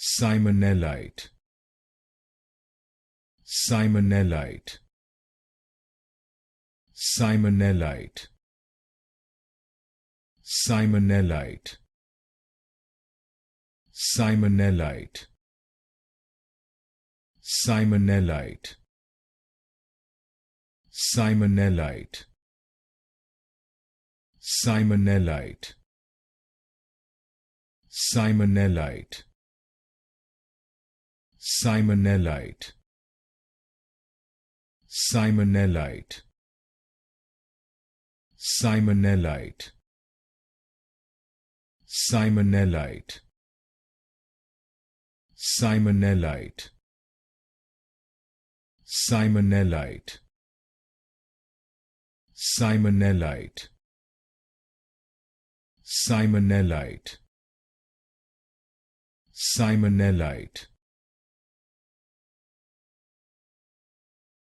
Simonellite, Simonellite, Simonellite, Simonellite, Simonellite, Simonellite, Simonellite, Simonellite, Simonellite, Simonellite, Simonellite, Simonellite, Simonellite, Simonellite, Simonellite, Simonellite, Simonellite, Simonellite,